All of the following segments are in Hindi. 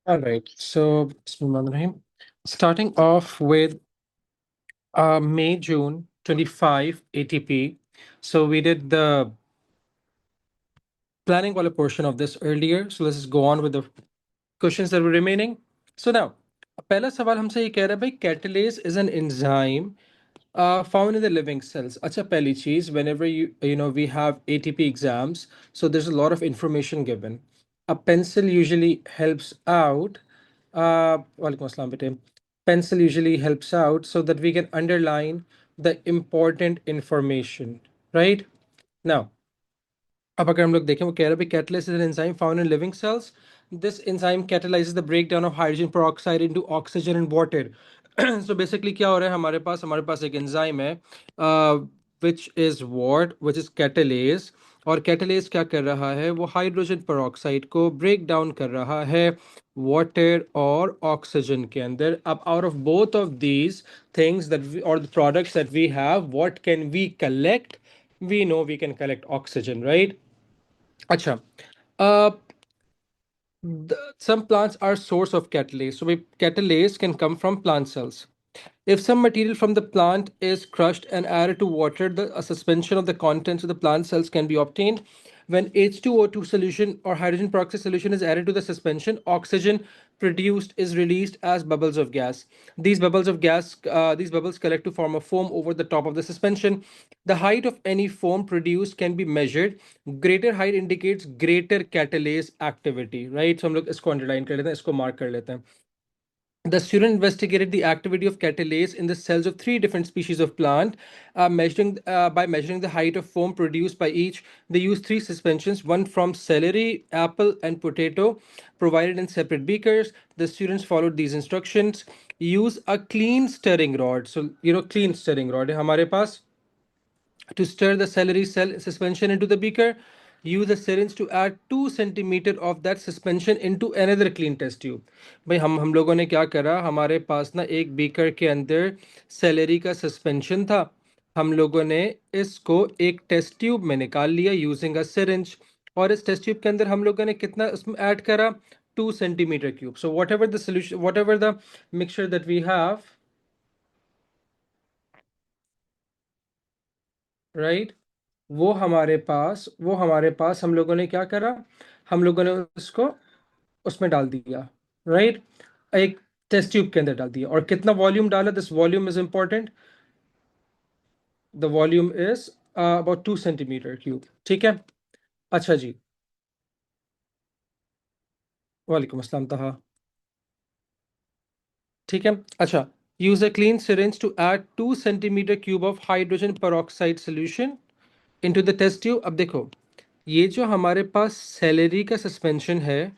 All right. So, Bismillahirrahmanirrahim. Starting off with May, June 25 ATP. So, we did the planning wala portion of this earlier. So, let's just go on with the questions that were remaining. So, now, पहला सवाल हमसे ये कह रहा है भाई catalase is an enzyme found in the living cells. अच्छा पहली चीज, whenever we have ATP exams, so there's a lot of information given. A pencil usually helps out. Walaikum assalam, bete. Pencil usually helps out so that we can underline the important information, right? Now, अब अगर हम लोग देखें वो कह रहा है catalase is an enzyme found in living cells. This enzyme catalyzes the breakdown of hydrogen peroxide into oxygen and water. So basically क्या हो रहा है हमारे पास एक enzyme है which is which is catalase. और catalase क्या कर रहा है, वो हाइड्रोजन peroxide को break down कर रहा है water और oxygen के अंदर. अब out of both of these things or the products that we have, what can we collect? We know we can collect oxygen, right? Acha. Uh, some plants are source of catalase. So catalase can come from plant cells. If some material from the plant is crushed and added to water, a suspension of the contents of the plant cells can be obtained. When H2O2 solution or hydrogen peroxide solution is added to the suspension, oxygen produced is released as bubbles of gas. These bubbles collect to form a foam over the top of the suspension. The height of any foam produced can be measured. Greater height indicates greater catalase activity, right? So हम लोग इसको underline कर लेते हैं, इसको mark कर लेते हैं. The student investigated the activity of catalase in the cells of three different species of plant. By measuring the height of foam produced by each, they used three suspensions, one from celery, apple, and potato, provided in separate beakers. The students followed these instructions. Use a clean stirring rod. So, clean stirring rod. हमारे पास to stir the celery cell suspension into the beaker, use a syringe to add 2 centimeter of that suspension into another clean test tube. भाई हम लोगों ने क्या करा, हमारे पास ना एक बीकर के अंदर सेलेरी का सस्पेंशन था. हम लोगों ने इसको एक टेस्ट ट्यूब में निकाल लिया यूजिंग अ सिरिंज. और इस टेस्ट ट्यूब के अंदर हम लोगों ने कितना उसमें ऐड करा, 2 centimeter cube. So whatever the mixture that we have, right, वो हमारे पास हम लोगों ने क्या करा, हम लोगों ने उसको उसमें डाल दिया, राइट, एक टेस्ट ट्यूब के अंदर डाल दिया. और कितना वॉल्यूम डाला, this volume is important. The volume is about 2 centimeter cube. ठीक है. अच्छा जी. वालेकुम अस्सलाम तहा. ठीक है. अच्छा. Use a clean syringe to add 2 centimeter cube of hydrogen peroxide solution into the test tube. अब देखो, ये जो हमारे पास सेलेरी का सस्पेंशन है,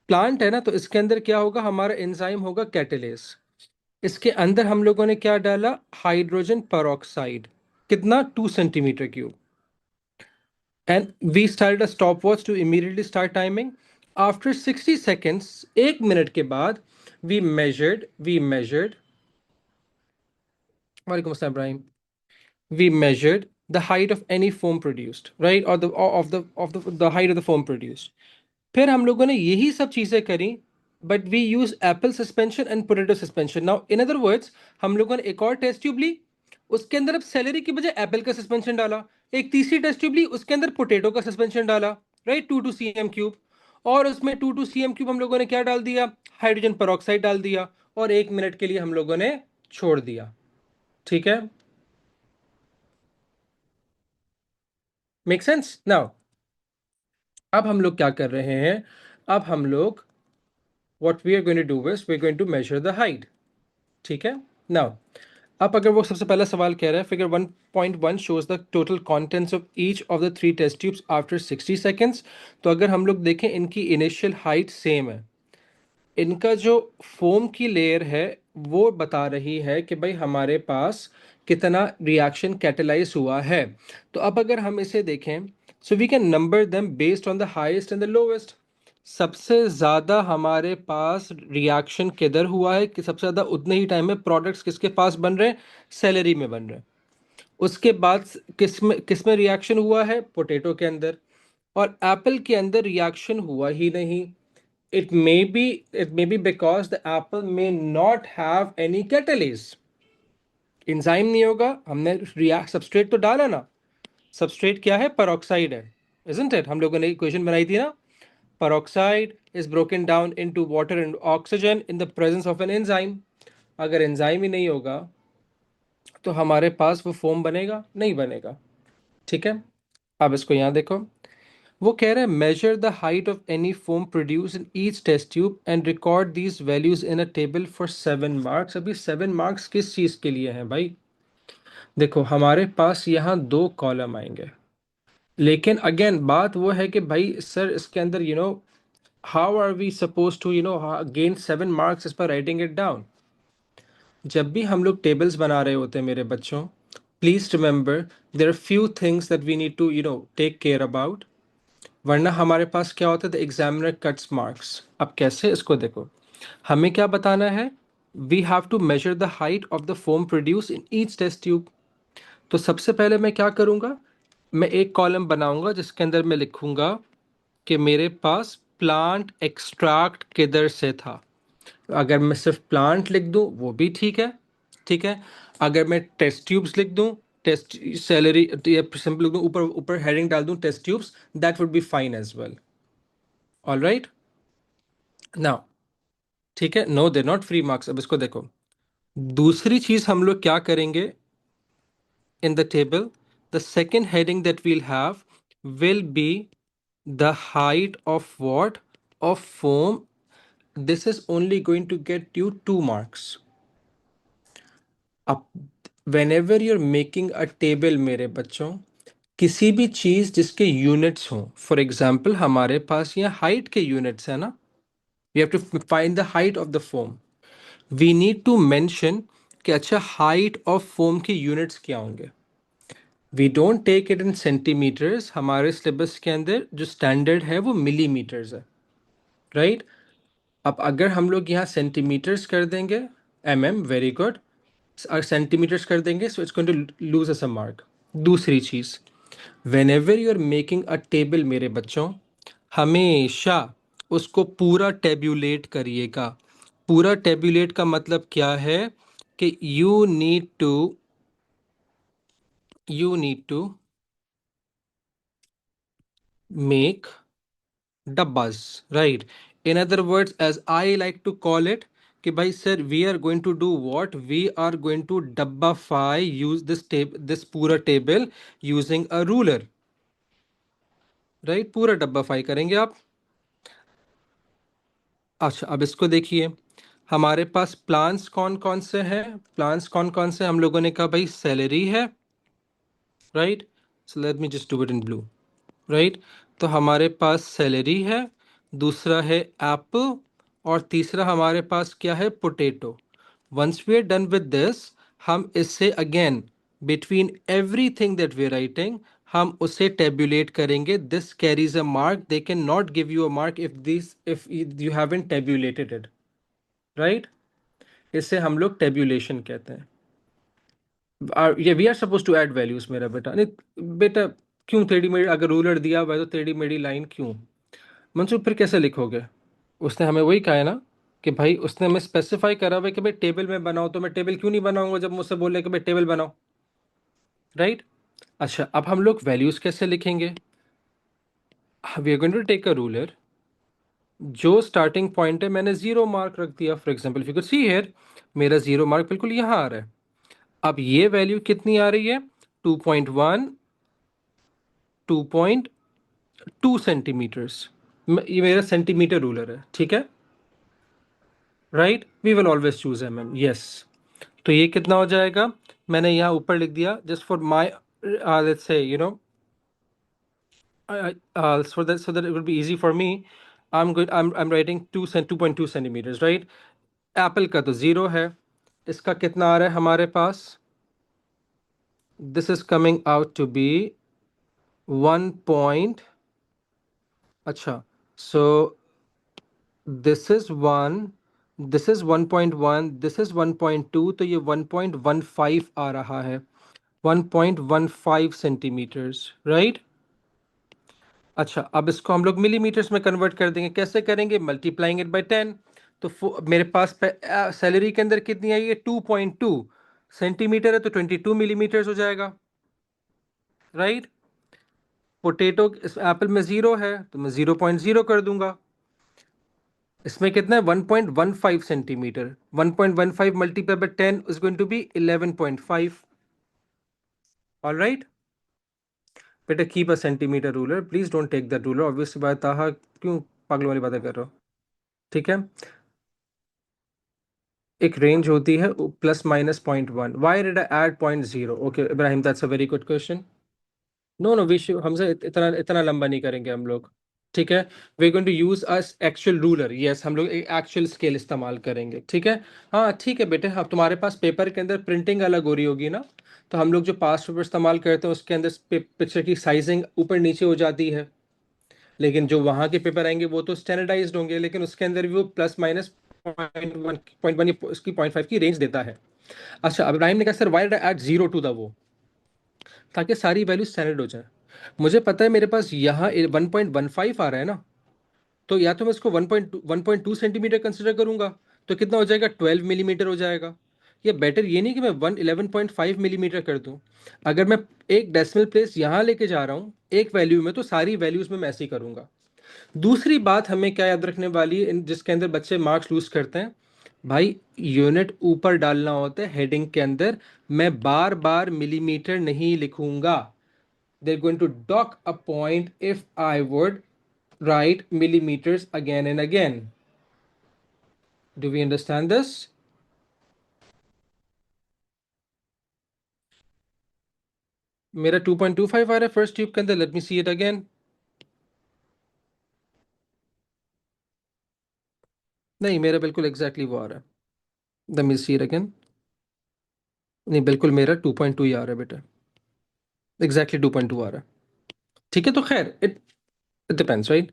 प्लांट है ना, तो इसके अंदर क्या होगा, हमारा एंजाइम होगा कैटेलेस. इसके अंदर हम लोगों ने क्या डाला, हाइड्रोजन peroxide. कितना, 2 centimeter cube. And we started a stop watch to immediately start timing. After 60 seconds, 1 minute के बाद, वी मेजर्ड वालेकुम अस्सलाम Ibrahim. We measured the height of any foam produced, right, or the height of the foam produced. फिर हम लोगों ने यही सब चीजें करी, but we use apple suspension and potato suspension. Now in other words, हम लोगों ने एक और टेस्ट ट्यूब ली, उसके अंदर अब सेलेरी की बजाय एप्पल का सस्पेंशन डाला. एक तीसरी टेस्ट ट्यूब ली, उसके अंदर पोटैटो का सस्पेंशन डाला, राइट, 2 to cm क्यूब. और उसमें 2 to cm क्यूब हम लोगों ने क्या डाल दिया, हाइड्रोजन peroxide डाल दिया. और 1 मिनट के लिए हम लोगों ने छोड़ दिया. ठीक है. Make sense. नाउ अब हम लोग क्या कर रहे हैं, अब हम लोग what we are going to do is we're going to measure the height. ठीक है. Now अब अगर वो सबसे पहला सवाल कह रहा है, figure 1.1 shows the total contents of each of the three test tubes after 60 seconds. तो अगर हम लोग देखें, इनकी इनिशियल हाइट सेम है. इनका जो फोम की लेयर है वो बता रही है कि भाई हमारे पास कितना रिएक्शन कैटेलाइज हुआ है. तो अब अगर हम इसे देखें, so we can number them based on the highest and the lowest. सबसे ज्यादा हमारे पास रिएक्शन किधर हुआ है, कि सबसे ज्यादा उतने ही टाइम में प्रोडक्ट्स किसके पास बन रहे हैं, सेलेरी में बन रहे हैं. उसके बाद किस में रिएक्शन हुआ है, पोटैटो के अंदर. और एप्पल के अंदर रिएक्शन हुआ ही नहीं. it may be because the apple may not have any catalase. Enzyme नहीं होगा, हमने रिएक्ट सबस्ट्रेट तो डाला ना, सबस्ट्रेट क्या है, peroxide है, isn't it? हम लोगों ने इक्वेशन बनाई थी ना, peroxide is broken down into water and oxygen in the presence of an enzyme. अगर एंजाइम ही नहीं होगा तो हमारे पास वो फोम बनेगा नहीं बनेगा, ठीक है। अब इसको यहाँ देखो, वो कह रहा है measure the height of any foam produce in each test tube and record these values in a table for 7 marks. अभी 7 मार्क्स किस चीज के लिए हैं भाई? देखो हमारे पास यहाँ 2 कॉलम आएंगे, लेकिन अगेन बात वो है कि भाई सर इसके अंदर how are we suppose to gain 7 marks इस पर राइटिंग इट डाउन? जब भी हम लोग टेबल्स बना रहे होते हैं मेरे बच्चों, please remember there are few things that we need to take care about, वरना हमारे पास क्या होता है, द एग्जामिनर कट्स मार्क्स। अब कैसे, इसको देखो, हमें क्या बताना है, we have to measure the height of the foam produce in each test tube. तो सबसे पहले मैं क्या करूंगा, मैं एक कॉलम बनाऊंगा जिसके अंदर मैं लिखूंगा कि मेरे पास प्लांट एक्सट्रैक्ट किधर से था। अगर मैं सिर्फ प्लांट लिख दूं वो भी ठीक है, ठीक है। अगर मैं टेस्ट ट्यूब्स लिख दूं, टेस्ट सैलरी या सिंपल लिख दूं, ऊपर ऊपर हेडिंग डाल दूं test tubes, that would be fine as well. All right now, ठीक है, no they not free marks. अब इसको देखो, दूसरी चीज हम लोग क्या करेंगे in the table, the second heading that we'll have will be the height of what, of foam. This is only going to get you 2 marks. अब whenever you're making a table मेरे बच्चों, किसी भी चीज जिसके यूनिट्स हों, फॉर एग्जाम्पल हमारे पास यहाँ हाइट के यूनिट्स है ना, we have to find the height of the foam, we need to mention कि अच्छा हाइट ऑफ फोम के यूनिट्स क्या होंगे। We don't take it in centimetres, हमारे सिलेबस के अंदर जो स्टैंडर्ड है वो मिलीमीटर्स है, राइट। अब अगर हम लोग यहाँ सेंटीमीटर्स कर देंगे, वेरी गुड, अगर सेंटीमीटर्स कर देंगे so it's going to lose us a mark. दूसरी चीज, whenever you are making a table मेरे बच्चों, हमेशा उसको पूरा टेब्यूलेट करिएगा। पूरा टेब्यूलेट का मतलब क्या है कि you need to make dabbas, right? In other words, as I like to call it, कि भाई sir we are going to do what, we are going to dabbafy, use this पूरा table using a ruler, right? पूरा dabbafy करेंगे आप। अच्छा अब इसको देखिए, हमारे पास प्लांट्स कौन कौन से हैं, प्लांट्स कौन कौन से, हम लोगों ने कहा भाई सेलेरी है, right. So let me just do it in blue, right. तो हमारे पास सेलेरी है, दूसरा है एप्पल, और तीसरा हमारे पास क्या है, potato. Once we are done with this, हम इससे again between everything that we are writing हम उसे टेबुलेट करेंगे। This carries a mark, they can not give you a mark if you haven't tabulated it, right. इसे हम लोग टेबुलेशन कहते हैं। ये we are suppose to add values मेरा बेटा, नहीं बेटा, क्यों टेढ़ी मेढ़ी, अगर रूलर दिया हुआ है तो टेढ़ी मेढ़ी लाइन क्यों? मंसूर फिर कैसे लिखोगे? उसने हमें वही कहा है ना कि भाई उसने हमें स्पेसिफाई करा हुआ है कि भाई टेबल में बनाओ, तो मैं टेबल क्यों नहीं बनाऊंगा जब मुझसे बोले कि भाई टेबल बनाओ, राइट। अच्छा अब हम लोग वैल्यूज कैसे लिखेंगे? We are going to take a ruler, जो स्टार्टिंग पॉइंट है मैंने 0 मार्क रख दिया, for example you can see here, मेरा 0 मार्क बिल्कुल यहाँ आ रहा है। अब ये वैल्यू कितनी आ रही है, 2.1, 2.2 सेंटीमीटर्स, ये मेरा सेंटीमीटर रूलर है, ठीक है, right. We will always choose yes. तो ये कितना हो जाएगा, मैंने यहाँ ऊपर लिख दिया just for my let's say so that it will be easy for me. I'm writing 2.2 centimeters, right? Apple का तो 0 है, इसका कितना आ रहा है हमारे पास, this is coming out to be 1 अच्छा, so this is 1, this is 1.1, this is 1.2, तो ये 1.15 आ रहा है, 1.15 सेंटीमीटर्स, राइट। अच्छा, अब इसको हम लोग मिलीमीटर्स में कन्वर्ट कर देंगे। कैसे करेंगे? Multiplying it by 10। तो मेरे पास सैलरी के अंदर कितनी आई है? 2.2 सेंटीमीटर है, तो 22 मिलीमीटर्स हो जाएगा, राइट। पोटेटो इस एप्पल में जीरो है, तो मैं 0.0 कर दूंगा। इसमें कितना है? 1.15 centimetre. 1.15 multiply by 10 is going to be 11.5। All right बेटा, keep a centimetre ruler, please don't take that ruler. Obvious बात, ताहा क्यों पागल वाली बातें कर रहे हो? ठीक है, एक रेंज होती है +- 0.1। Why did I add 0.0? Okay Ibrahim, that's a very good question. No no, we हमसे इतना इतना लंबा नहीं करेंगे हम लोग। ठीक है, we going to use us actual ruler. Yes, हम लोग एक एक्चुअल स्केल इस्तेमाल करेंगे, ठीक है। हाँ ठीक है बेटे, अब तुम्हारे पास पेपर के अंदर प्रिंटिंग अलग हो रही होगी ना, तो हम लोग जो पास्ट पेपर इस्तेमाल करते हैं उसके अंदर पिक्चर की साइजिंग ऊपर नीचे हो जाती है। लेकिन जो वहाँ के पेपर आएंगे वो तो स्टैंडर्डाइज्ड होंगे, लेकिन उसके अंदर भी वो +- 0.1 उसकी 0.5 की रेंज देता है। अच्छा, अब इब्राहिम ने कहा sir why did I add zero to the वो, ताकि सारी वैल्यू स्टैंडर्ड हो जाए। मुझे पता है मेरे पास यहाँ 1.15 आ रहा है ना, तो या तो मैं इसको 1.2 सेंटीमीटर कंसिडर करूंगा, तो कितना हो जाएगा? 12 मिलीमीटर हो जाएगा। ये बेटर ये नहीं कि मैं 11.5 मिलीमीटर कर दूं। अगर मैं एक डेसिमल प्लेस यहाँ लेके जा रहा हूँ एक वैल्यू में, तो सारी वैल्यूज में मैं ऐसे ही करूंगा। दूसरी बात हमें क्या याद रखने वाली है, जिसके अंदर बच्चे मार्क्स लूज करते हैं, भाई यूनिट ऊपर डालना होता है हेडिंग के अंदर। मैं बार बार मिलीमीटर नहीं लिखूंगा। they're going to dock a point if I would write millimeters again and again. Do we understand this? मेरा 2.25 आ रहा है फर्स्ट ट्यूब के अंदर। Let me see it again. नहीं, मेरा बिल्कुल एग्जैक्टली वो आ रहा है। Let me see it again. नहीं, बिल्कुल मेरा 2.2 ही आ रहा है बेटा, एग्जैक्टली 2.2 आ रहा है। ठीक है, तो खैर इट डिपेंड्स, राइट।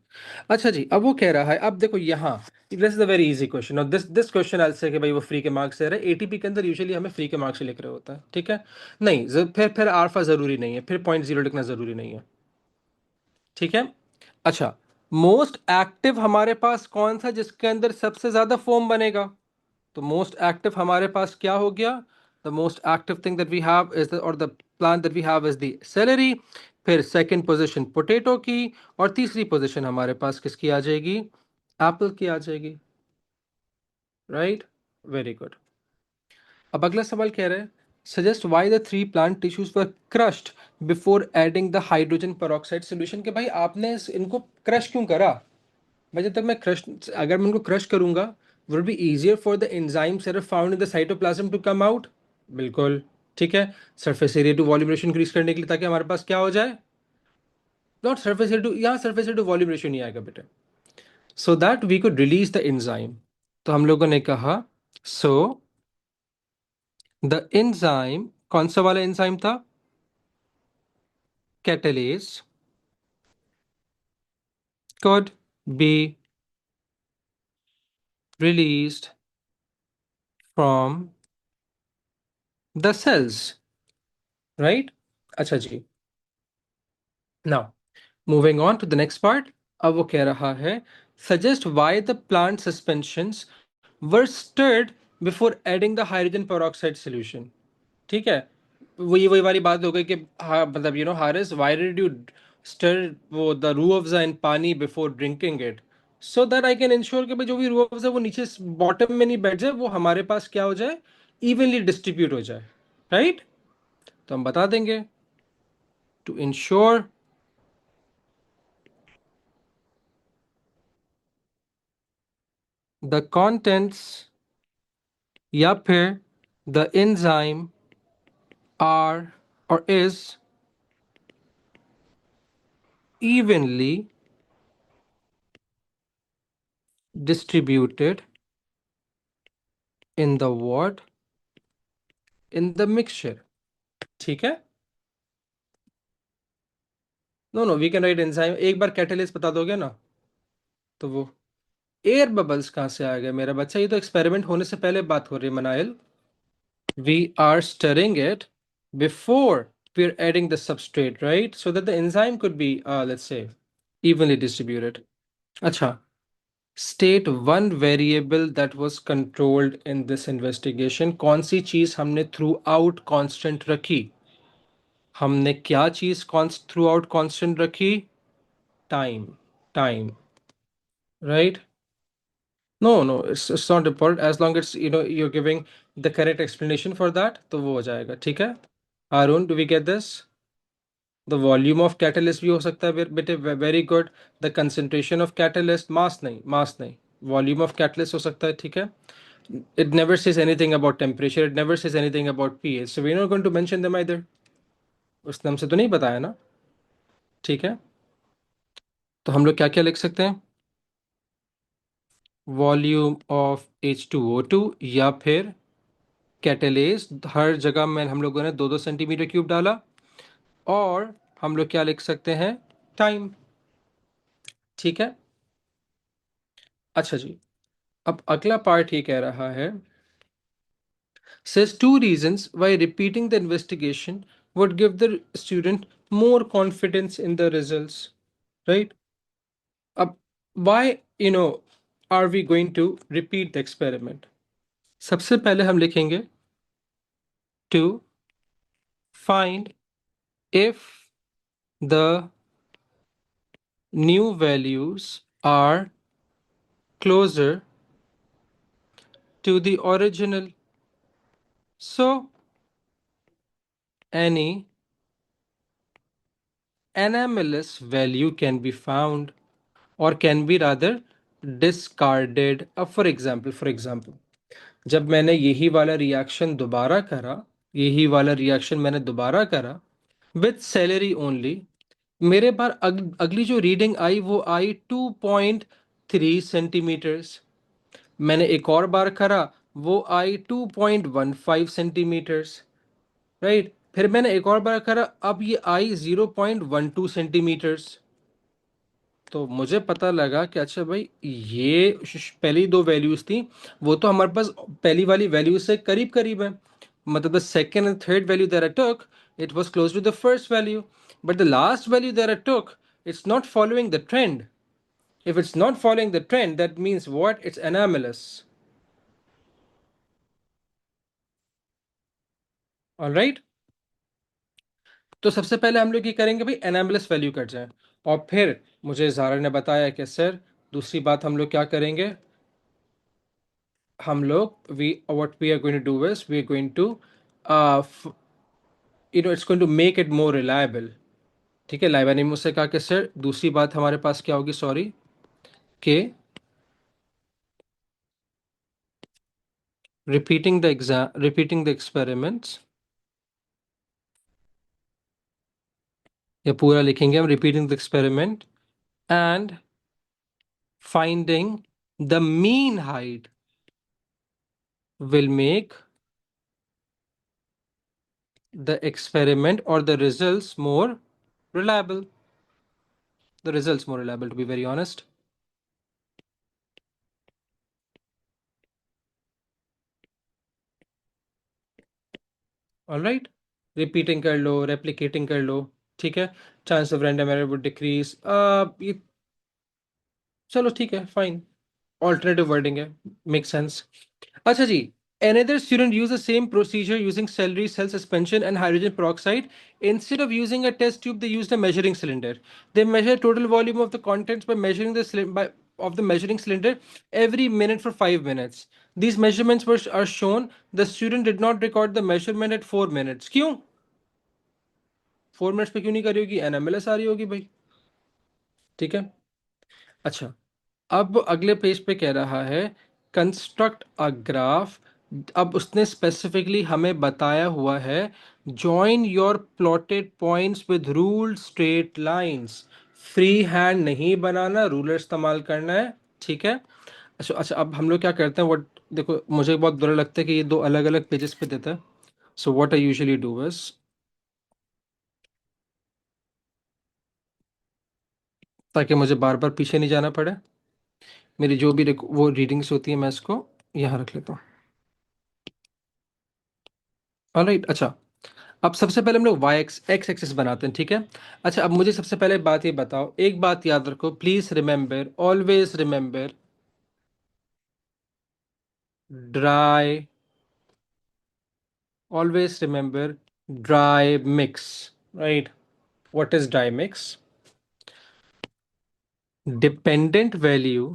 अच्छा जी, अब वो कह रहा है, अब देखो यहाँ, this is a very easy question, और दिस क्वेश्चन आई से कि भाई वो फ्री के मार्क्स दे रहा है। एटीपी के अंदर यूजुअली हमें फ्री के मार्क्स लिख रहे होता है, ठीक है। नहीं, फिर आल्फा जरूरी नहीं है, फिर 0.0 लिखना जरूरी नहीं है, ठीक है। अच्छा, मोस्ट एक्टिव हमारे पास कौन सा जिसके अंदर सबसे ज्यादा फोम बनेगा? तो मोस्ट एक्टिव हमारे पास क्या हो गया? The most active thing that we have is the, और the plant that we have is the celery. फिर सेकंड पोजीशन पोटैटो की, और तीसरी पोजीशन हमारे पास किसकी आ जाएगी? एप्पल की आ जाएगी, राइट। Very good. अब अगला सवाल कह रहे हैं, suggest why the three plant tissues were crushed before adding the hydrogen peroxide solution. के भाई आपने इनको क्रश क्यों करा? भाई जब तक मैं क्रश, अगर मैं उनको क्रश करूंगा, would be easier for the enzymes that are found in the cytoplasm to come out. बिल्कुल ठीक है। Surface area to volume ratio increase करने के लिए, ताकि हमारे पास क्या हो जाए? नॉट सरफेस एरिया टू, यहाँ surface area to volume ratio नहीं आएगा बेटे, so that we could release the enzyme. तो हम लोगों ने कहा, सो द एंजाइम, कौन सा वाला एंजाइम था? Catalase could be released from the cells, right? अच्छा जी, now moving on to the next part। अब वो कह रहा है, suggest why the plant suspensions were stirred before adding the hydrogen peroxide solution। ठीक है, वही वही वाली बात हो गई कि हाँ, मतलब Haris, why did you stir वो the रूह अफ़ज़ा in पानी before drinking it? So that I can ensure कि भाई जो भी रूह अफ़ज़ा वो नीचे बॉटम में नहीं बैठ जाए, वो हमारे पास क्या हो जाए? इवनली डिस्ट्रीब्यूट हो जाए, राइट। तो हम बता देंगे, टू इंश्योर द contents या फिर the enzyme are or is evenly distributed in the what? In the mixture, ठीक है। No no, we can write enzyme. एक बार कैटलिस्ट बता दोगे ना, तो वो एयर बबल्स कहाँ से आ गए मेरा बच्चा? ये तो एक्सपेरिमेंट होने से पहले बात हो रही है मनाइल। We are stirring it before we're adding the substrate, right? So that the enzyme could be, let's say, evenly distributed. अच्छा, state one variable that was controlled in this investigation. कौन सी चीज हमने थ्रू आउट कांस्टेंट रखी? हमने क्या चीज थ्रू आउट कांस्टेंट रखी? Time. Time, right? No, no, it's not important as long as you're giving the correct explanation for that, तो वो हो जाएगा, ठीक है? Arun, do we get this? The volume of catalyst भी हो सकता है बेटे, very good. The concentration of catalyst, mass नहीं, volume of catalyst हो सकता है, ठीक है? It never says anything about temperature. It never says anything about pH. So we're not going to mention them either. उसने हमसे तो नहीं बताया ना, ठीक है? तो हम लोग क्या क्या लिख सकते हैं? वॉल्यूम ऑफ H2O2, या फिर कैटेलेस। हर जगह में हम लोगों ने 2-2 सेंटीमीटर क्यूब डाला। और हम लोग क्या लिख सकते हैं? टाइम, ठीक है? अच्छा जी, अब अगला पार्ट ये कह रहा है, says two reasons why repeating the investigation would give the student more confidence in the results, right? अब why are we going to repeat the experiment? सबसे पहले हम लिखेंगे to find if the new values are closer to the original. So any anomalous value can be found, or can be rather discarded. अब for example, जब मैंने यही वाला रिएक्शन दोबारा करा, यही वाला रिएक्शन मैंने दोबारा करा विथ सेलेरी ओनली, मेरे बार अगली जो रीडिंग आई वो आई 2.3 सेंटीमीटर्स। मैंने एक और बार करा, वो आई 2.15 सेंटीमीटर्स, राइट? फिर मैंने एक और बार करा, अब ये आई 0.12 सेंटीमीटर्स। तो मुझे पता लगा कि अच्छा भाई, ये पहली दो वैल्यूज थी, वो तो हमारे पास पहली वाली वैल्यू से करीब करीब है। मतलब the second and third value that I took, it was close to the first value, but the last value that I took, it's not following the trend. If it's not following the trend, that means what? It's anomalous. All right? तो सबसे पहले हम लोग ये करेंगे भाई, एनामलस वैल्यू कट जाए। और फिर मुझे ज़ारा ने बताया कि सर दूसरी बात हम लोग क्या करेंगे, हम लोग we what we are going to do is we are going to it's going to make it more reliable, ठीक है? लाइबा ने मुझसे कहा कि सर दूसरी बात हमारे पास क्या होगी, सॉरी, के रिपीटिंग द एक्सपेरिमेंट्स, या पूरा लिखेंगे हम, repeating the experiment and finding the mean height will make the experiment or the results more reliable. The results more reliable, to be very honest. All right, repeating कर लो, replicating कर लो, ठीक है? Chance of random error would decrease. ये चलो ठीक है, fine. Alternative wording है, makes sense. अच्छा जी, another student used the same procedure using celery cell suspension and hydrogen peroxide. Instead of using a test tube, they used a measuring cylinder. They measured total volume of the contents by measuring the of the measuring cylinder every minute for 5 minutes. These measurements are shown. The student did not record the measurement at 4 minutes. क्यों? 4 मिनट्स पे क्यों नहीं करी होगी? एनएमएलएस आ रही होगी भाई, ठीक है? अच्छा, अब अगले पेज पे कह रहा है कंस्ट्रक्ट अ ग्राफ। अब उसने स्पेसिफिकली हमें बताया हुआ है, join your plotted points with ruled straight lines. Free hand नहीं बनाना, रूलर इस्तेमाल करना है, ठीक है? अच्छा अच्छा, अब हम लोग क्या करते हैं, व्हाट, देखो मुझे बहुत बुरा लगता है कि ये दो अलग अलग पेजेस पे देता है। So what I usually do is, ताकि मुझे बार बार पीछे नहीं जाना पड़े, मेरी जो भी वो रीडिंग्स होती है मैं इसको यहाँ रख लेता हूँ। ऑलराइट, अच्छा, अब सबसे पहले हम लोग वाई एक्स एक्सिस बनाते हैं, ठीक है। अच्छा, अब मुझे सबसे पहले बात ये बताओ, एक बात याद रखो, please remember, always remember, dry, always remember, dry mix, right? What is dry mix? Dependent value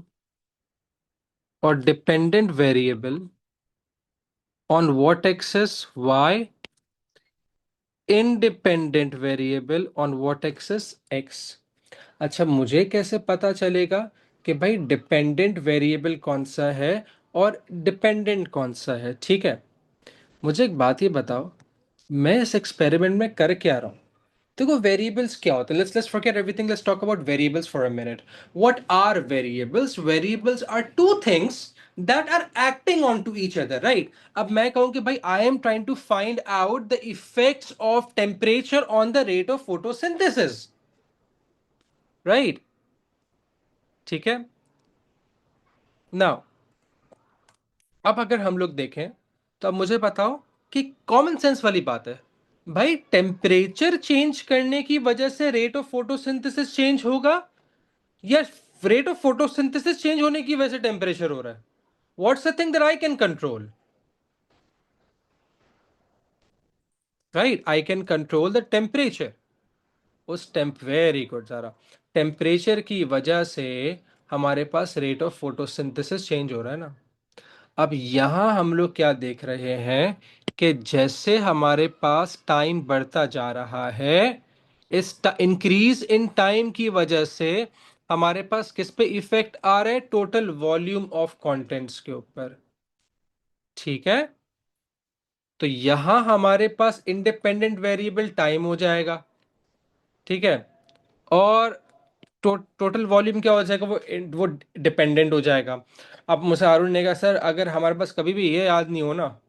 or dependent variable on what axis? Y. Independent variable on what axis? X. अच्छा, मुझे कैसे पता चलेगा कि भाई डिपेंडेंट वेरिएबल कौन सा है और डिपेंडेंट कौन सा है? ठीक है, मुझे एक बात ये बताओ, मैं इस एक्सपेरिमेंट में कर क्या रहा हूँ? देखो, वेरिएबल्स क्या होते हैं? Let's forget everything, let's talk about variables for a minute. What are variables? Variables are two things that are acting on to each other, right? अब मैं कहूं कि भाई I am trying to find out the effects of temperature on the rate of photosynthesis, right? ठीक है। नाउ, अब अगर हम लोग देखें तो अब मुझे बताओ कि कॉमन सेंस वाली बात है, भाई टेम्परेचर चेंज करने की वजह से रेट ऑफ फोटोसिंथेसिस चेंज होगा, या रेट ऑफ फोटोसिंथेसिस चेंज होने की वजह से टेम्परेचर हो रहा है? What's the thing that I can control? Right, I can control the temperature. उस टेम्प वेरी गुड सारा, टेम्परेचर की वजह से हमारे पास रेट ऑफ फोटोसिंथेसिस चेंज हो रहा है ना। अब यहां हम लोग क्या देख रहे हैं कि जैसे हमारे पास टाइम बढ़ता जा रहा है, इस इंक्रीज इन टाइम की वजह से हमारे पास किस पे इफेक्ट आ रहा है? टोटल वॉल्यूम ऑफ कंटेंट्स के ऊपर, ठीक है। तो यहां हमारे पास इंडिपेंडेंट वेरिएबल टाइम हो जाएगा, ठीक है। और टोटल वॉल्यूम क्या हो जाएगा? वो डिपेंडेंट हो जाएगा। अब मुझसे अरुण ने कहा, सर अगर हमारे पास कभी भी ये याद नहीं हो ना,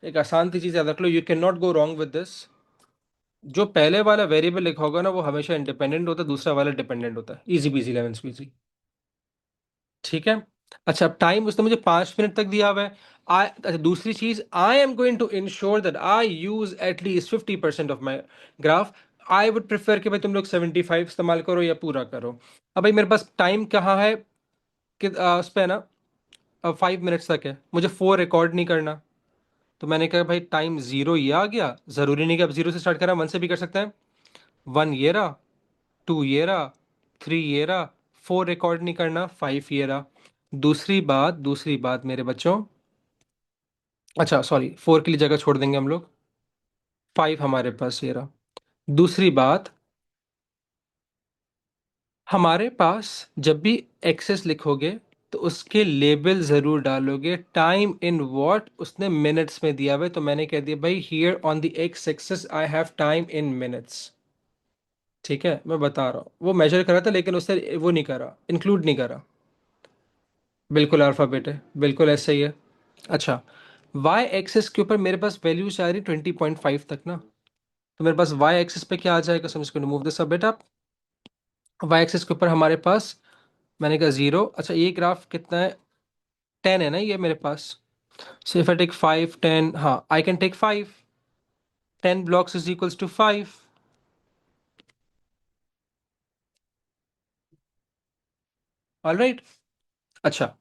एक आसान सी चीज याद रख लो, you can not go wrong with this. जो पहले वाला वेरिएबल लिखा होगा ना, वो हमेशा इंडिपेंडेंट होता है, दूसरा वाला डिपेंडेंट होता है। इजी पीजी लेमन स्क्वीजी, ठीक है। अच्छा, अब टाइम उसने मुझे 5 मिनट तक दिया हुआ है। अच्छा, दूसरी चीज, I am going to ensure that I use at least 50% of my graph. I would prefer कि भाई तुम लोग 75 इस्तेमाल करो या पूरा करो। अब भाई मेरे पास टाइम कहाँ है कि उस पर है ना, 5 मिनट्स तक है, मुझे 4 रिकॉर्ड नहीं करना। तो मैंने कहा भाई टाइम जीरो ये आ गया, जरूरी नहीं कि अब जीरो से स्टार्ट करना, 1 से भी कर सकते हैं। 1 ये रहा, 2 ये रहा, 3 ये रहा, 4 रिकॉर्ड नहीं करना, 5 ये रहा। दूसरी बात मेरे बच्चों, अच्छा सॉरी, 4 के लिए जगह छोड़ देंगे हम लोग, 5 हमारे पास ये रहा। दूसरी बात, हमारे पास जब भी एक्सेस लिखोगे तो उसके लेबल जरूर डालोगे टाइम इन व्हाट, उसने मिनट्स में दिया हुआ है, तो मैंने कह दिया भाई here on the X axis I have time in minutes, ठीक है। मैं बता रहा हूँ, वो मेजर करा था लेकिन उसने वो नहीं करा, इंक्लूड नहीं करा। बिल्कुल अल्फाबेट है, बिल्कुल ऐसा ही है। अच्छा, वाई एक्सिस के ऊपर मेरे पास वैल्यूज आ रही 20.5 तक ना, तो मेरे पास वाई एक्सिस पे क्या आ जाएगा? सो इसको move this a bit up. Y axis के ऊपर हमारे पास, मैंने कहा जीरो। अच्छा, ये ग्राफ कितना है? 10 है ना ये मेरे पास। सो इफ आई टेक 5 10, हाँ I can take 5, 10 blocks is equals to 5। All right. अच्छा,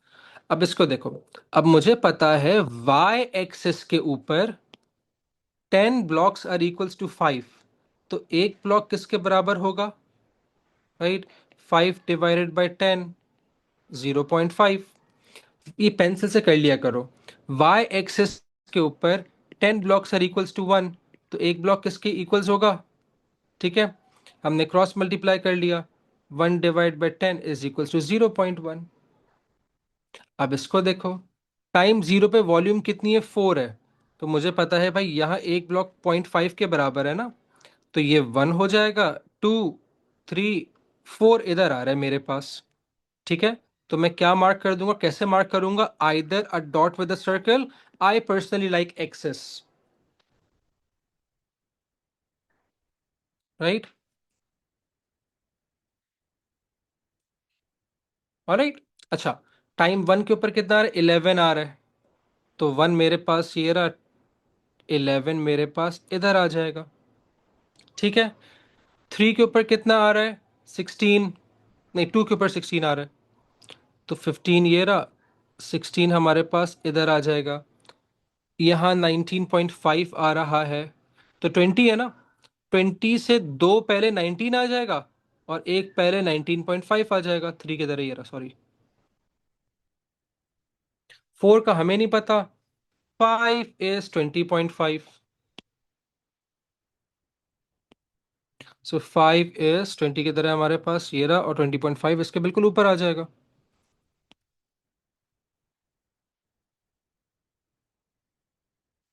अब इसको देखो, अब मुझे पता है वाई एक्सिस के ऊपर 10 ब्लॉक्स आर इक्वल्स टू 5, तो एक ब्लॉक किसके बराबर होगा? Right, 5 divided by 10, 0.5। ये पेंसिल से कर लिया करो। वाई एक्सिस के ऊपर 10 ब्लॉक्स आर इक्वल्स टू 1, तो एक ब्लॉक किसके इक्वल्स होगा? ठीक है, हमने क्रॉस मल्टीप्लाई कर लिया, 1 divide by 10 is equals to 0.1। अब इसको देखो, टाइम जीरो पे वॉल्यूम कितनी है? 4 है, तो मुझे पता है भाई यहाँ एक ब्लॉक 0.5 के बराबर है ना, तो ये 1 हो जाएगा, 2, 3, 4 इधर आ रहा है मेरे पास, ठीक है। तो मैं क्या मार्क कर दूंगा, कैसे मार्क करूंगा? Either a dot with a circle, I personally like axes, right. Alright. अच्छा, टाइम 1 के ऊपर कितना आ रहा है? 11 आ रहा है, तो 1 मेरे पास ये रहा, 11 मेरे पास इधर आ जाएगा। ठीक है। 3 के ऊपर कितना आ रहा है? 16। नहीं, 2 के ऊपर 16 आ रहा है, तो 15 ये रहा। 16 हमारे पास इधर आ जाएगा। यहाँ 19.5 आ रहा है, तो 20 है ना। 20 से दो पहले 19 आ जाएगा, और एक पहले 19.5 आ जाएगा। 3 किधर है? ये रहा, सॉरी। 4 का हमें नहीं पता। 5 इज 20.5। सो 5 इज 20 की तरह हमारे पास ये रहा, और 20.5 इसके बिल्कुल ऊपर आ जाएगा।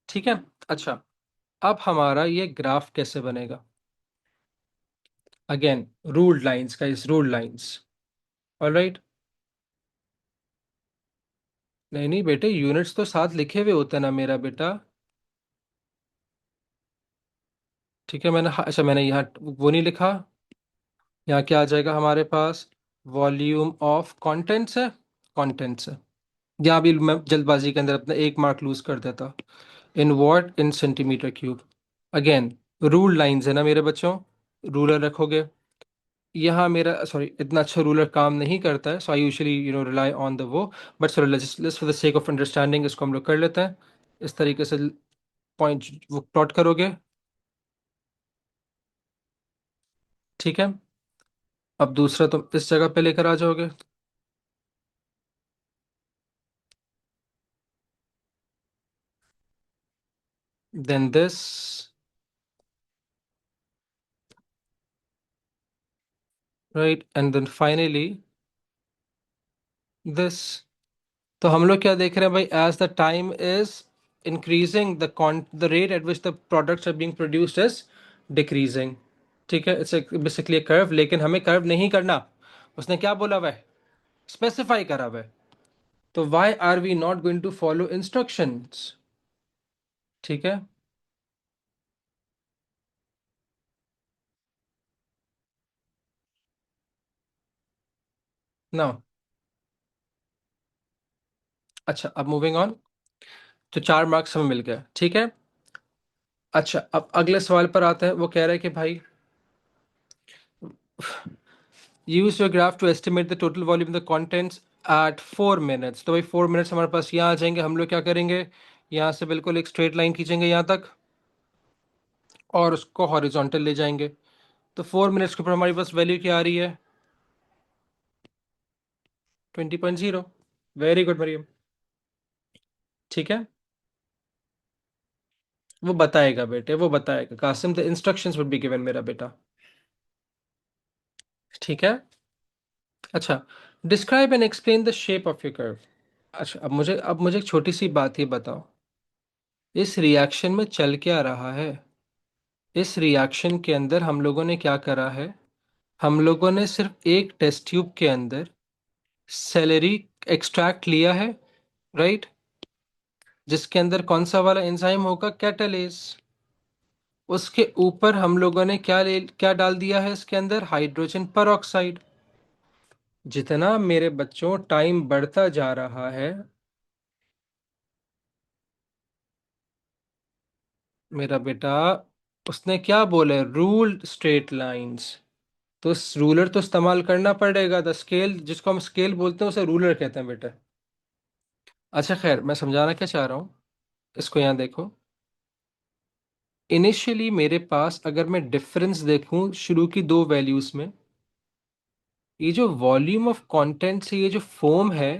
ठीक है। अच्छा, अब हमारा ये ग्राफ कैसे बनेगा? अगेन, रूल्ड लाइंस का, इस रूल्ड लाइंस। ऑलराइट। नहीं नहीं बेटे, यूनिट्स तो साथ लिखे हुए होते हैं ना मेरा बेटा। ठीक है, अच्छा मैंने यहाँ वो नहीं लिखा। यहाँ क्या आ जाएगा हमारे पास? वॉल्यूम ऑफ कंटेंट्स है। कंटेंट्स है। यहाँ भी मैं जल्दबाजी के अंदर अपना एक मार्क लूज कर देता। In what? In centimetre cube. Again, rule lines है ना मेरे बच्चों। रूलर रखोगे। यहाँ मेरा, सॉरी, इतना अच्छा रूलर काम नहीं करता है, so I usually rely on the वो। But sorry, let's for the sake of understanding इसको हम लोग कर लेते हैं। इस तरीके से पॉइंट वो प्लॉट करोगे। ठीक है। अब दूसरा तुम इस जगह पे लेकर आ जाओगे। Then this. Right, and then finally this. तो हम लोग क्या देख रहे हैं भाई? As the time is increasing, the rate at which the products are being produced is decreasing. ठीक है, इट्स बेसिकली कर्व, लेकिन हमें कर्व नहीं करना। उसने क्या बोला हुआ है? स्पेसिफाई करा हुआ है। तो why are we not going to follow instructions? ठीक है ना। अच्छा, अब मूविंग ऑन। तो 4 मार्क्स हमें मिल गए, ठीक है। अच्छा, अब अगले सवाल पर आते हैं। वो कह रहे हैं कि भाई, use your graph to estimate the total volume the contents at 4 minutes. तो भाई 4 मिनट्स हमारे पास यहाँ आ जाएंगे। हम लोग क्या करेंगे? यहाँ से बिल्कुल एक स्ट्रेट लाइन खींचेंगे यहाँ तक, और उसको हॉरिजॉन्टल ले जाएंगे। तो 4 मिनट्स के ऊपर हमारे पास वैल्यू क्या आ रही है? 20.0। Very good Mariam. ठीक है। वो बताएगा बेटे, वो बताएगा। Qasim, the instructions would be given मेरा बेटा। ठीक है। अच्छा, describe and explain the shape of your curve. अच्छा, अब मुझे एक छोटी सी बात ही बताओ। इस रिएक्शन में चल क्या रहा है? इस रिएक्शन के अंदर हम लोगों ने क्या करा है? हम लोगों ने सिर्फ एक टेस्ट ट्यूब के अंदर सेलेरी एक्सट्रैक्ट लिया है, राइट? जिसके अंदर कौन सा वाला एंजाइम होगा? कैटालेस। उसके ऊपर हम लोगों ने क्या डाल दिया है इसके अंदर? Hydrogen peroxide. जितना मेरे बच्चों टाइम बढ़ता जा रहा है, मेरा बेटा, उसने क्या बोला है? Ruled straight lines. तो रूलर तो इस्तेमाल करना पड़ेगा। द स्केल, जिसको हम स्केल बोलते हैं, उसे रूलर कहते हैं बेटा। अच्छा खैर, मैं समझाना क्या चाह रहा हूँ, इसको यहाँ देखो। इनिशियली मेरे पास अगर मैं डिफरेंस देखूं शुरू की दो वैल्यूज में, ये जो वॉल्यूम ऑफ कंटेंट से ये जो फोम है,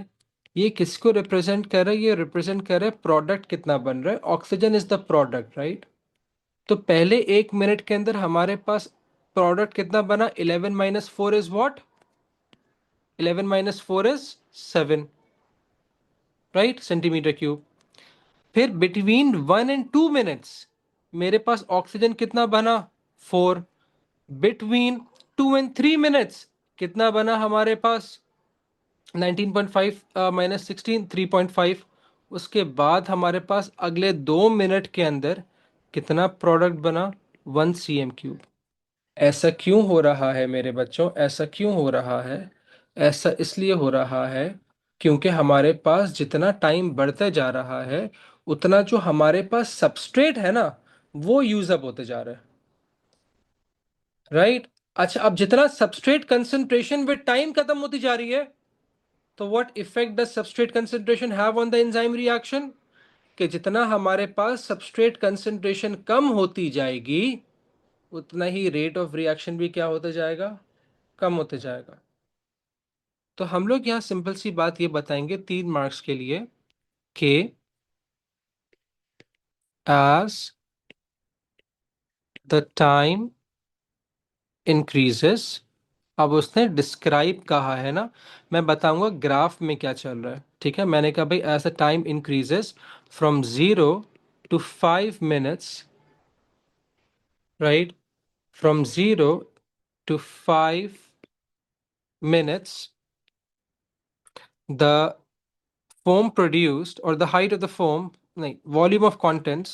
ये किसको रिप्रेजेंट कर रहा है? ये रिप्रेजेंट कर रहा है प्रोडक्ट कितना बन रहा है। Oxygen is the product, right? तो पहले 1 मिनट के अंदर हमारे पास प्रोडक्ट कितना बना? 11 - 4 is what? 11 - 4 is 7, right, centimetre cube. फिर बिटवीन 1 and 2 मिनट्स मेरे पास ऑक्सीजन कितना बना? 4। बिटवीन 2 and 3 मिनट्स कितना बना हमारे पास? 19.5 -16, 3.5। उसके बाद हमारे पास अगले 2 मिनट के अंदर कितना प्रोडक्ट बना? 1 cm क्यूब। ऐसा क्यों हो रहा है मेरे बच्चों? ऐसा क्यों हो रहा है? ऐसा इसलिए हो रहा है क्योंकि हमारे पास जितना टाइम बढ़ता जा रहा है, उतना जो हमारे पास सबस्ट्रेट है ना, वो यूज अप होते जा रहा है, राइट? अच्छा, अब जितना सबस्ट्रेट कंसंट्रेशन विद टाइम खत्म होती जा रही है, तो what effect does substrate concentration have on the enzyme reaction? कि जितना हमारे पास सबस्ट्रेट कंसंट्रेशन कम होती जाएगी, उतना ही रेट ऑफ रिएक्शन भी क्या होता जाएगा, कम होते जाएगा। तो हम लोग यहाँ सिंपल सी बात ये बताएंगे 3 मार्क्स के लिए कि एज द टाइम इंक्रीजेस, अब उसने डिस्क्राइब कहा है ना, मैं बताऊंगा ग्राफ में क्या चल रहा है, ठीक है? मैंने कहा भाई as the time increases from 0 to 5 minutes, right, from 0 to 5 minutes, the foam produced or the height of the foam, नहीं, volume of contents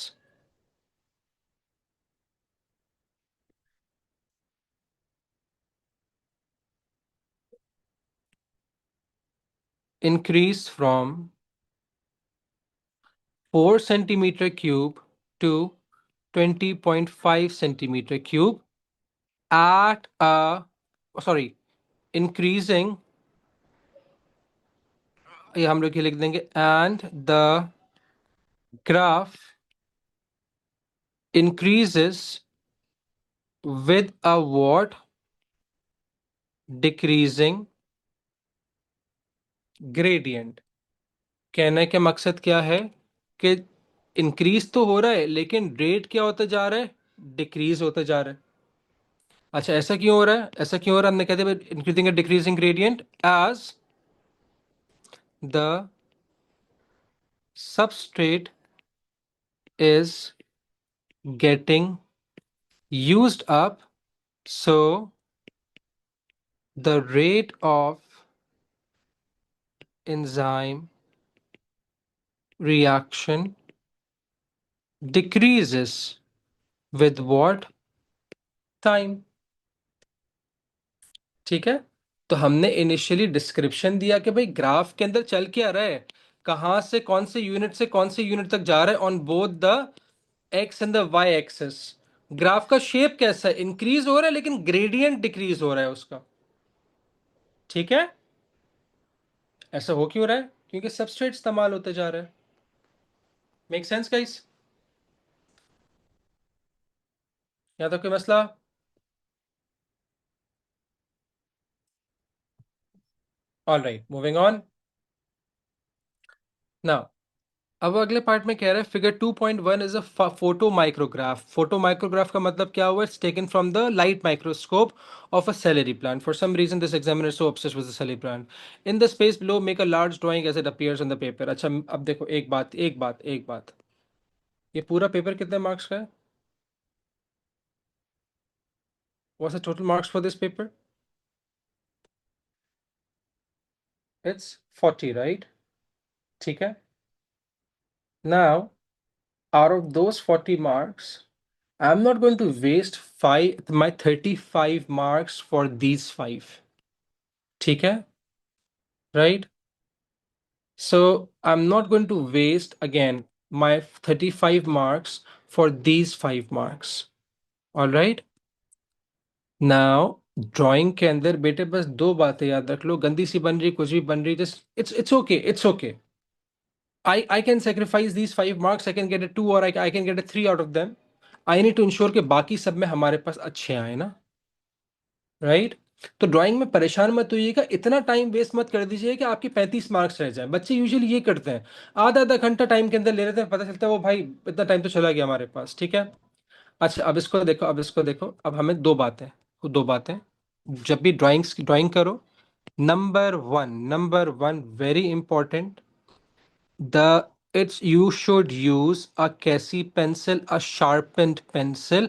increase from 4 centimeter cube to 20.5 centimeter cube at a, sorry, increasing, ये हम लोग ये लिख देंगे, and the graph increases with a what, decreasing gradient। कहने के मकसद क्या है कि इंक्रीज तो हो रहा है लेकिन रेट क्या होता जा रहा है, डिक्रीज होता जा रहा है। अच्छा, ऐसा क्यों हो रहा है, ऐसा क्यों हो रहा है? हमने कहते हैं increasing decreasing gradient as the substrate is getting used up, so the rate of enzyme reaction decreases with what, time। ठीक है? तो हमने इनिशियली डिस्क्रिप्शन दिया कि भाई ग्राफ के अंदर चल क्या रहा है, कहां से कौन से यूनिट तक जा रहा है on both the x and the y axes. Graph का शेप कैसा है, इंक्रीज हो रहा है लेकिन ग्रेडियंट डिक्रीज हो रहा है उसका, ठीक है? ऐसा हो क्यों रहा है? क्योंकि सबस्ट्रेट इस्तेमाल होते जा रहा है। Make sense guys? या तो कोई मसला? All right, moving on now. अब अगले पार्ट में कह रहा है figure 2.1 is a photo micrograph. Photo micrograph का मतलब क्या हुआ? It's taken from the light microscope of a celery plant. For some reason this examiner is so obsessed with the celery plant. In the space below make a large drawing as it appears on the paper. अच्छा, अब देखो, एक बात, ये पूरा पेपर कितने मार्क्स का है? What's the total marks for this paper? It's 40, right? ठीक है? Now, out of those 40 marks, I'm not going to waste my 35 marks for these five. ठीक है? Right? So I'm not going to waste again my 35 marks for these 5 marks. All right? Now, drawing के अंदर बेटे बस दो बातें याद रख लो, गंदी सी बन रही, कुछ भी बन रही, just it's okay, it's okay. I can sacrifice these 5 marks. I can get a 2 or I can get a 3 out of them. I need to ensure कि बाकी सब में हमारे पास अच्छे आए ना, राइट? तो ड्राइंग में परेशान मत होइएगा, इतना टाइम वेस्ट मत कर दीजिए कि आपके 35 मार्क्स रह जाएं। बच्चे यूजुअली ये करते हैं, आधा आधा घंटा टाइम के अंदर ले लेते हैं, पता चलता है वो भाई इतना टाइम तो चला गया हमारे पास, ठीक है? अच्छा, अब इसको देखो, अब हमें दो बातें जब भी ड्राइंग करो। Number one very important, the it's you should use a कैसी pencil, a sharpened pencil,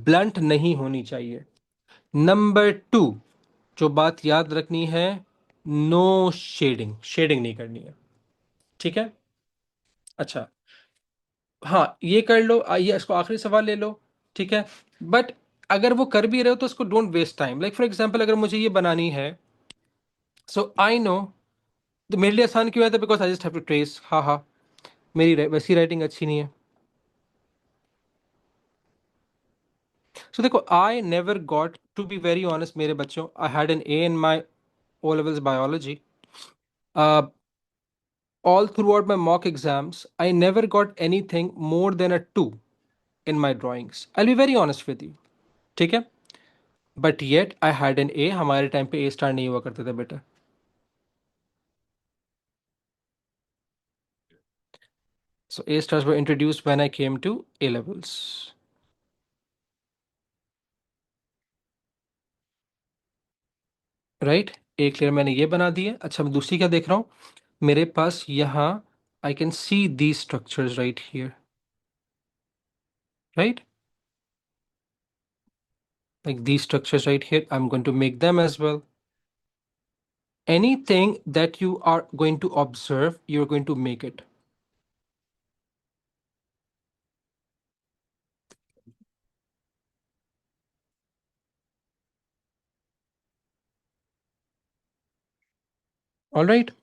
blunt नहीं होनी चाहिए। नंबर 2, जो बात याद रखनी है, नो शेडिंग, शेडिंग नहीं करनी है, ठीक है? अच्छा, हाँ, ये कर लो, ये इसको आखिरी सवाल ले लो, ठीक है? बट अगर वो कर भी रहे हो तो उसको don't waste time. Like for example अगर मुझे ये बनानी है, सो आई नो, तो मेरे लिए आसान क्यों है? Because I just have to trace, हाँ हाँ। मेरी वैसी राइटिंग अच्छी नहीं है। सो देखो, I never got, to be very honest मेरे बच्चों, I had an A in my O levels biology. All throughout my mock exams, I never got anything more than a 2 in my drawings. I'll be very honest with you. ठीक है? But yet I had an A. हमारे टाइम पे A स्टार नहीं हुआ करते थे बेटा. So A stars were introduced when I came to A levels. Right? A clear मैंने ये बना दी है. अच्छा, मैं दूसरी क्या देख रहा हूँ? मेरे पास यहाँ I can see these structures right here. Right? Like these structures right here. I'm going to make them as well. Anything that you are going to observe, you're going to make it. All right?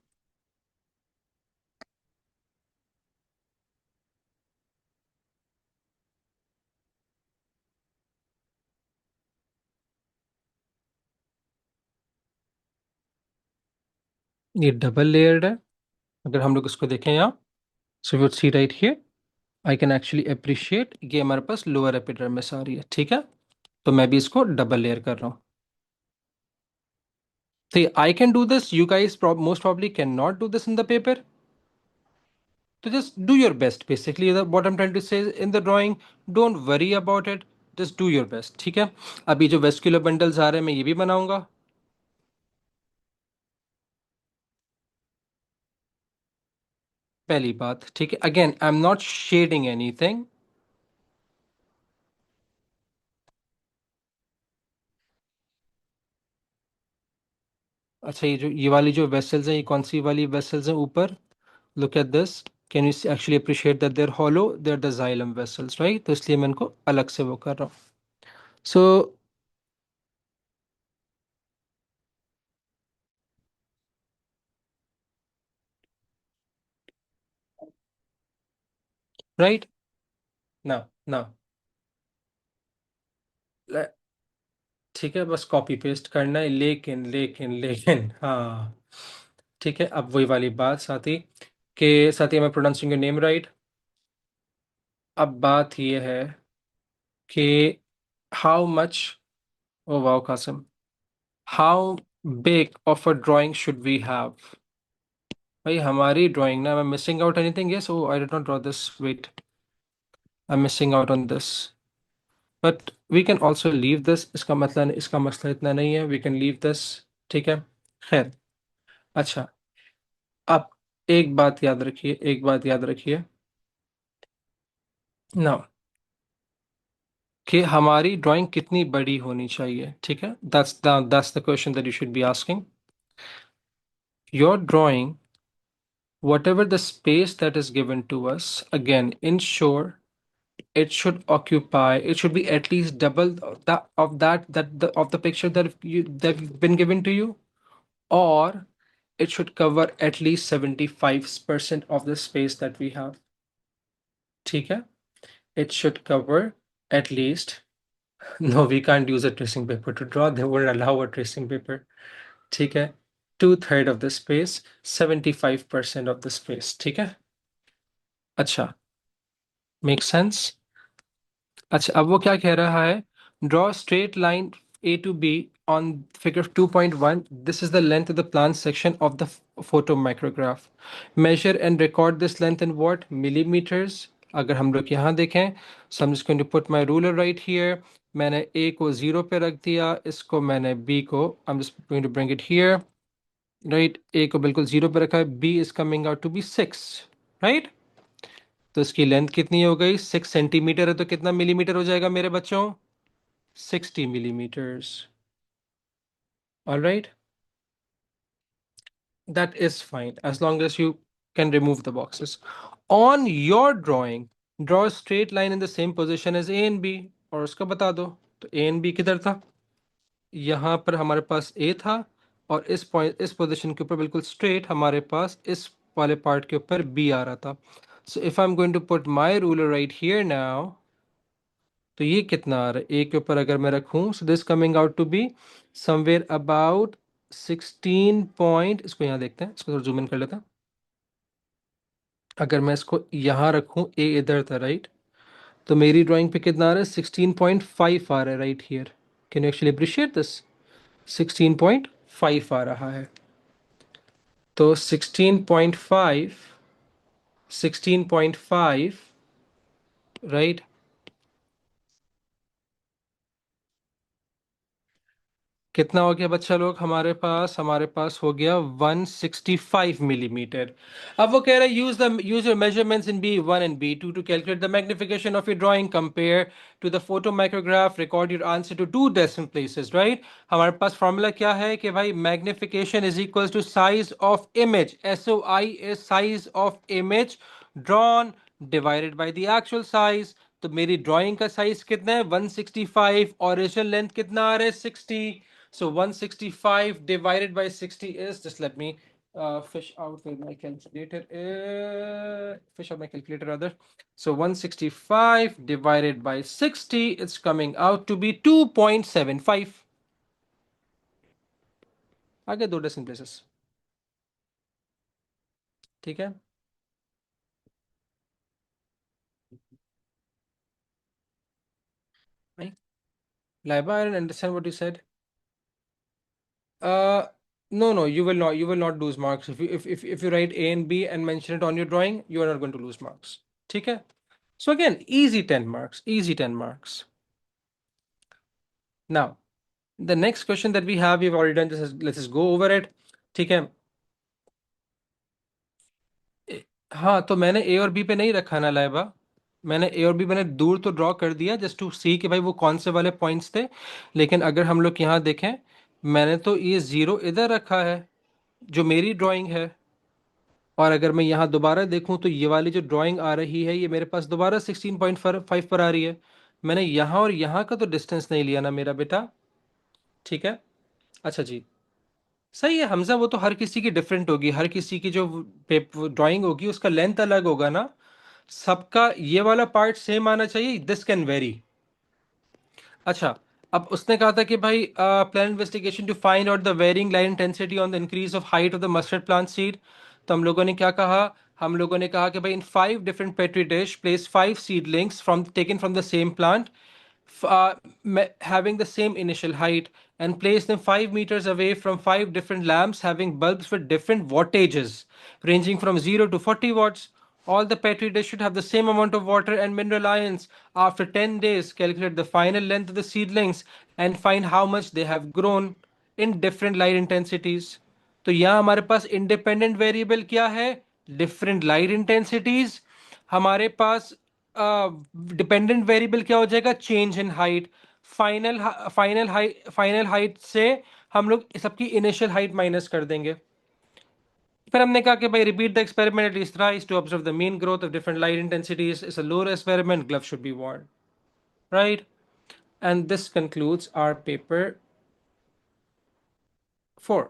ये डबल लेयर्ड है. अगर हम लोग इसको देखें यहाँ, so we would see right here, I can actually appreciate ये हमारे पास लोअर एपिडर्मिस आ रही है. ठीक है, तो मैं भी इसको डबल लेयर कर रहा हूँ. तो I can do this, you guys most probably can not do this in the paper. तो just do your best, basically what I am trying to say in the drawing. Don't worry about it, just do your best. ठीक है, अभी जो वेस्क्यूलर बंडल्स आ रहे हैं मैं ये भी बनाऊंगा. पहली बात, ठीक है, again I am not shading anything. अच्छा, ये वाली जो वेसल्स हैं, ये कौन सी वाली वेसल्स हैं ऊपर? Look at this. Can you actually appreciate that they are hollow, they are the xylem vessels, right? तो इसलिए मैं इनको अलग से वो कर रहा हूँ. सो राइट ना ना, ठीक है, बस कॉपी पेस्ट करना है, लेकिन लेकिन लेकिन हाँ, ठीक है, अब वही वाली बात साथी, के साथी, मैं प्रोनाउंसिंग योर नेम राइट. अब बात ये है कि how much, oh wow Qasim, how big of a drawing should we have? भाई हमारी ड्राइंग ना, I am missing out anything? Yes, oh I did not draw this, wait, I am missing out on this. But we can also leave this, इसका मतलब, इसका मसला इतना नहीं है, वी कैन लीव दिस. ठीक है, खैर. अच्छा, अब एक बात याद रखिए, एक बात याद रखिए ना, कि हमारी ड्राइंग कितनी बड़ी होनी चाहिए. ठीक है, that's the question that you should be asking. Your drawing, whatever the space that is given to us, again ensure it should occupy, it should be at least double of the picture that's been given to you, or it should cover at least 75% of the space that we have. ठीक है, it should cover at least, no, we can't use a tracing paper to draw, they won't allow a tracing paper. ठीक है, 2/3 of the space, 75% of the space. ठीक है, अच्छा, मेक सेंस. अच्छा, अब वो क्या कह रहा है? Draw straight line A to B on figure 2.1. This is the length of the plant section of the photomicrograph. Measure and record this length in what? Millimeters. अगर हम लोग यहाँ देखें, so I'm just going to put my ruler right here. मैंने A को 0 पे रख दिया, इसको मैंने B को, I'm just going to bring it here. Right, A को बिल्कुल 0 पे रखा है, B is coming out to be 6. Right? तो इसकी लेंथ कितनी हो गई? 6 सेंटीमीटर है, तो कितना मिलीमीटर हो जाएगा मेरे बच्चों? 60 millimeters. All right, that is fine as long as you can remove the boxes. On your drawing, draw a straight line in the same position as A and B. और उसका बता दो, तो A and B किधर था? यहाँ पर हमारे पास A था, और इस पॉइंट, इस पोजीशन के ऊपर बिल्कुल स्ट्रेट हमारे पास इस वाले पार्ट के ऊपर B आ रहा था. So if I'm going to put my ruler right here now, तो ये कितना आ रहा है, ए के ऊपर अगर मैं रखूं, so this coming out to be somewhere about 16 point, इसको यहाँ देखते हैं, इसको जूम इन कर लेते हैं। अगर मैं इसको यहाँ रखूं, ए इधर था राइट, तो मेरी ड्राइंग पे कितना आ रहा है, 16.5 आ रहा है right here. Can you actually appreciate this? 16.5 आ रहा है। तो 16.5, 16.5 राइट, कितना हो गया बच्चा लोग, हमारे पास हो गया 165 मिलीमीटर। अब वो कह रहा है use your measurements in B1 and B2 to calculate the magnification of your drawing, compare to the photo micrograph, record your answer to two decimal places, right. हमारे पास फॉर्मूला क्या है कि भाई magnification is equal to size of image, SOI is size of image drawn divided by the actual size. तो मेरी ड्राइंग का साइज कितना है, 165, ओरिजिनल लेंथ कितना आ रहा है, 60। So 165 divided by 60 is, just let me fish out with my calculator. Fish out my calculator rather. So 165 divided by 60, it's coming out to be 2.75. आगे दो डेसिमल प्लेसेस, ठीक है। नहीं, Laiba, I didn't understand what you said. Uh, no, no, you will not lose marks if you write A and B and mention it on your drawing. You are not going to lose marks. ठीक है. So again, easy 10 marks, easy 10 marks. Now, the next question that we have, we've already done this. Let's just go over it. ठीक है. हाँ, तो मैंने ए और बी पे नहीं रखा ना लाइबा, मैंने ए और बी मैंने दूर तो ड्रॉ कर दिया जस्ट टू सी कि भाई वो कौन से वाले पॉइंट्स थे। लेकिन अगर हम लोग यहाँ देखें, मैंने तो ये जीरो इधर रखा है जो मेरी ड्राइंग है, और अगर मैं यहाँ दोबारा देखूँ तो ये वाली जो ड्राइंग आ रही है ये मेरे पास दोबारा 16.5 पर आ रही है। मैंने यहाँ और यहाँ का तो डिस्टेंस नहीं लिया ना मेरा बेटा, ठीक है। अच्छा जी, सही है हमजा, वो तो हर किसी की डिफरेंट होगी, हर किसी की जो ड्राइंग होगी उसका लेंथ अलग होगा ना, सबका ये वाला पार्ट सेम आना चाहिए, दिस कैन वेरी। अच्छा, अब उसने कहा था कि भाई plan investigation to find out the varying light intensity on the increase of height of the mustard plant seed. तो हम लोगों ने क्या कहा, हम लोगों ने कहा कि भाई इन 5 different petri dish place 5 seedlings from taken from the same plant, having the same initial height, and place them 5 meters away from 5 different lamps having bulbs with different wattages ranging from 0 to 40 watts. All the petri dish should have the same amount of water and mineral ions. After 10 days, calculate the final length of the seedlings and find how much they have grown in different light intensities. तो यहाँ हमारे पास इंडिपेंडेंट वेरिएबल क्या है, डिफरेंट लाइट इंटेंसिटीज। हमारे पास डिपेंडेंट वेरिएबल क्या हो जाएगा, change in height. Final height से हम लोग सबकी इनिशियल हाइट माइनस कर देंगे। फिर हमने कहा कि भाई repeat the experiment at least thrice to observe the mean growth of different light intensities. It's a lower experiment, glove should be worn, right? And this concludes our paper 4.